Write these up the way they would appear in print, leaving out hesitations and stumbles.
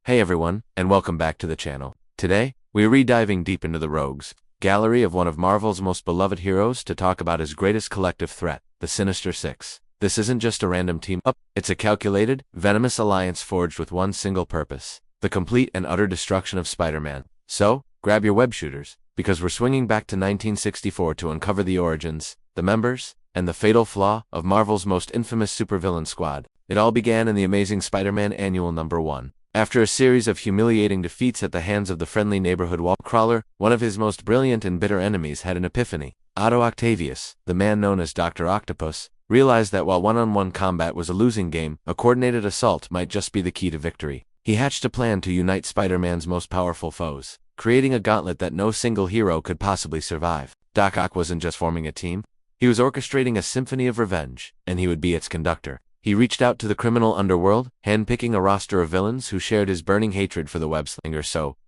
Hey everyone, and welcome back to the channel. Today, we're re-diving deep into the Rogues gallery of one of Marvel's most beloved heroes to talk about his greatest collective threat, the Sinister Six. This isn't just a random team-up, it's a calculated, venomous alliance forged with one single purpose: the complete and utter destruction of Spider-Man. So, grab your web shooters, because we're swinging back to 1964 to uncover the origins, the members, and the fatal flaw of Marvel's most infamous supervillain squad. It all began in the Amazing Spider-Man Annual Number 1. After a series of humiliating defeats at the hands of the friendly neighborhood wall crawler, one of his most brilliant and bitter enemies had an epiphany. Otto Octavius, the man known as Dr. Octopus, realized that while one-on-one combat was a losing game, a coordinated assault might just be the key to victory. He hatched a plan to unite Spider-Man's most powerful foes, creating a gauntlet that no single hero could possibly survive. Doc Ock wasn't just forming a team, he was orchestrating a symphony of revenge, and he would be its conductor. He reached out to the criminal underworld, handpicking a roster of villains who shared his burning hatred for the web-slinger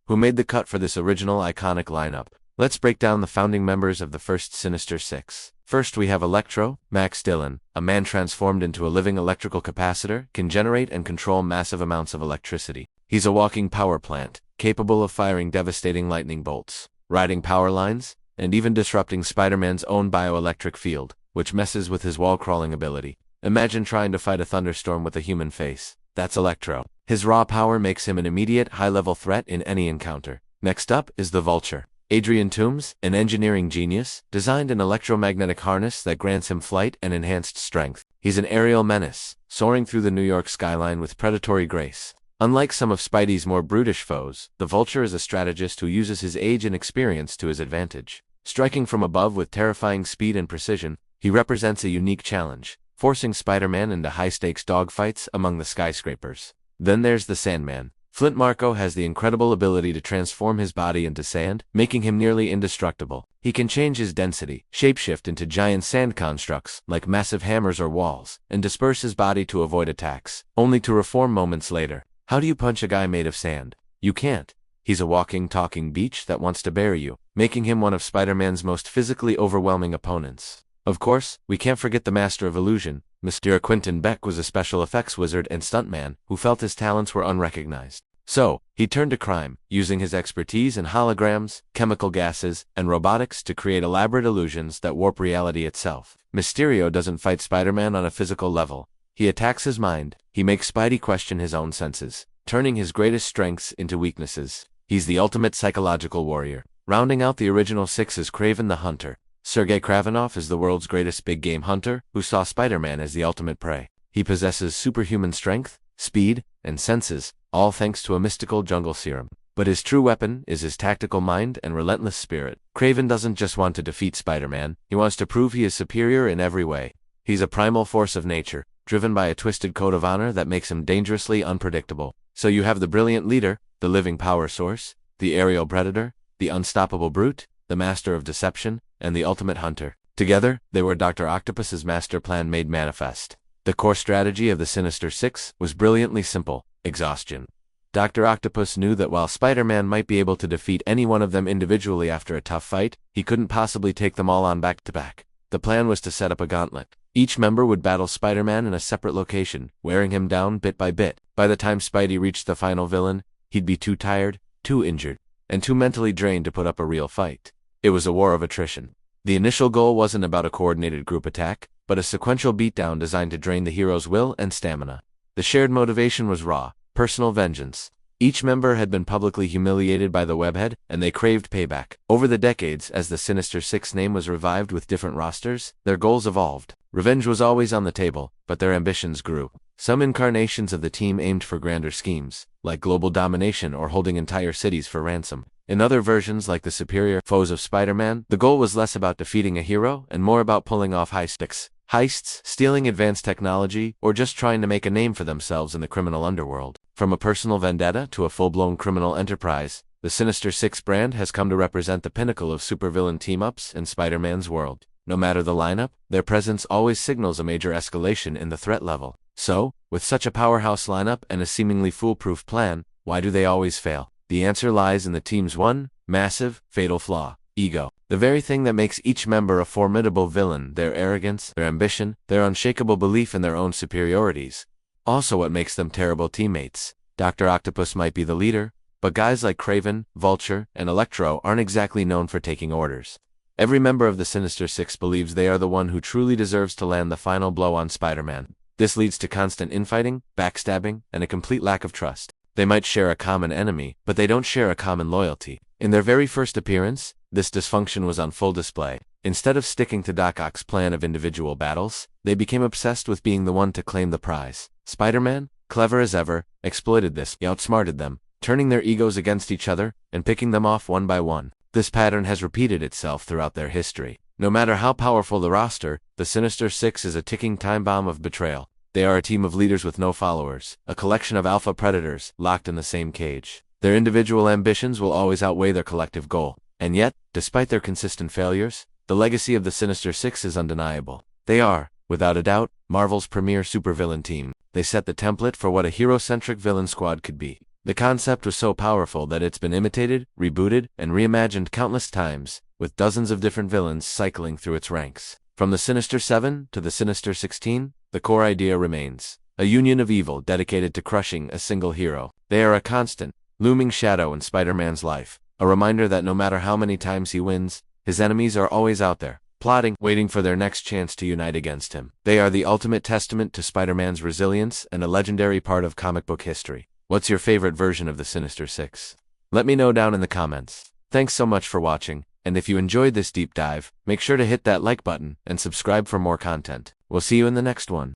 who made the cut for this original iconic lineup. Let's break down the founding members of the first Sinister Six. First we have Electro. Max Dillon, a man transformed into a living electrical capacitor, can generate and control massive amounts of electricity. He's a walking power plant, capable of firing devastating lightning bolts, riding power lines, and even disrupting Spider-Man's own bioelectric field, which messes with his wall-crawling ability. Imagine trying to fight a thunderstorm with a human face. That's Electro. His raw power makes him an immediate, high-level threat in any encounter. Next up is the Vulture. Adrian Toomes, an engineering genius, designed an electromagnetic harness that grants him flight and enhanced strength. He's an aerial menace, soaring through the New York skyline with predatory grace. Unlike some of Spidey's more brutish foes, the Vulture is a strategist who uses his age and experience to his advantage. Striking from above with terrifying speed and precision, he represents a unique challenge, forcing Spider-Man into high-stakes dogfights among the skyscrapers. Then there's the Sandman. Flint Marko has the incredible ability to transform his body into sand, making him nearly indestructible. He can change his density, shapeshift into giant sand constructs, like massive hammers or walls, and disperse his body to avoid attacks, only to reform moments later. How do you punch a guy made of sand? You can't. He's a walking, talking beach that wants to bury you, making him one of Spider-Man's most physically overwhelming opponents. Of course, we can't forget the Master of Illusion. Mr. Quentin Beck was a special effects wizard and stuntman who felt his talents were unrecognized. So, he turned to crime, using his expertise in holograms, chemical gases, and robotics to create elaborate illusions that warp reality itself. Mysterio doesn't fight Spider-Man on a physical level. He attacks his mind. He makes Spidey question his own senses, turning his greatest strengths into weaknesses. He's the ultimate psychological warrior. Rounding out the original six is Kraven the Hunter. Sergei Kravinoff is the world's greatest big-game hunter who saw Spider-Man as the ultimate prey. He possesses superhuman strength, speed, and senses, all thanks to a mystical jungle serum. But his true weapon is his tactical mind and relentless spirit. Kraven doesn't just want to defeat Spider-Man, he wants to prove he is superior in every way. He's a primal force of nature, driven by a twisted code of honor that makes him dangerously unpredictable. So you have the brilliant leader, the living power source, the aerial predator, the unstoppable brute, the master of deception, and the ultimate hunter. Together, they were Dr. Octopus's master plan made manifest. The core strategy of the Sinister Six was brilliantly simple: exhaustion. Dr. Octopus knew that while Spider-Man might be able to defeat any one of them individually after a tough fight, he couldn't possibly take them all on back-to-back. The plan was to set up a gauntlet. Each member would battle Spider-Man in a separate location, wearing him down bit by bit. By the time Spidey reached the final villain, he'd be too tired, too injured, and too mentally drained to put up a real fight. It was a war of attrition. The initial goal wasn't about a coordinated group attack, but a sequential beatdown designed to drain the hero's will and stamina. The shared motivation was raw, personal vengeance. Each member had been publicly humiliated by the webhead, and they craved payback. Over the decades, as the Sinister Six name was revived with different rosters, their goals evolved. Revenge was always on the table, but their ambitions grew. Some incarnations of the team aimed for grander schemes, like global domination or holding entire cities for ransom. In other versions, like the superior foes of Spider-Man, the goal was less about defeating a hero and more about pulling off heists, stealing advanced technology, or just trying to make a name for themselves in the criminal underworld. From a personal vendetta to a full-blown criminal enterprise, the Sinister Six brand has come to represent the pinnacle of supervillain team-ups in Spider-Man's world. No matter the lineup, their presence always signals a major escalation in the threat level. So, with such a powerhouse lineup and a seemingly foolproof plan, why do they always fail? The answer lies in the team's one massive, fatal flaw: ego. The very thing that makes each member a formidable villain: their arrogance, their ambition, their unshakable belief in their own superiorities. Also what makes them terrible teammates. Dr. Octopus might be the leader, but guys like Kraven, Vulture, and Electro aren't exactly known for taking orders. Every member of the Sinister Six believes they are the one who truly deserves to land the final blow on Spider-Man. This leads to constant infighting, backstabbing, and a complete lack of trust. They might share a common enemy, but they don't share a common loyalty. In their very first appearance, this dysfunction was on full display. Instead of sticking to Doc Ock's plan of individual battles, they became obsessed with being the one to claim the prize. Spider-Man, clever as ever, exploited this. He outsmarted them, turning their egos against each other and picking them off one by one. This pattern has repeated itself throughout their history. No matter how powerful the roster, the Sinister Six is a ticking time bomb of betrayal. They are a team of leaders with no followers, a collection of alpha predators locked in the same cage. Their individual ambitions will always outweigh their collective goal. And yet, despite their consistent failures, the legacy of the Sinister Six is undeniable. They are, without a doubt, Marvel's premier supervillain team. They set the template for what a hero-centric villain squad could be. The concept was so powerful that it's been imitated, rebooted, and reimagined countless times, with dozens of different villains cycling through its ranks. From the Sinister Seven to the Sinister 16, the core idea remains: a union of evil dedicated to crushing a single hero. They are a constant, looming shadow in Spider-Man's life, a reminder that no matter how many times he wins, his enemies are always out there, plotting, waiting for their next chance to unite against him. They are the ultimate testament to Spider-Man's resilience and a legendary part of comic book history. What's your favorite version of the Sinister Six? Let me know down in the comments. Thanks so much for watching, and if you enjoyed this deep dive, make sure to hit that like button and subscribe for more content. We'll see you in the next one.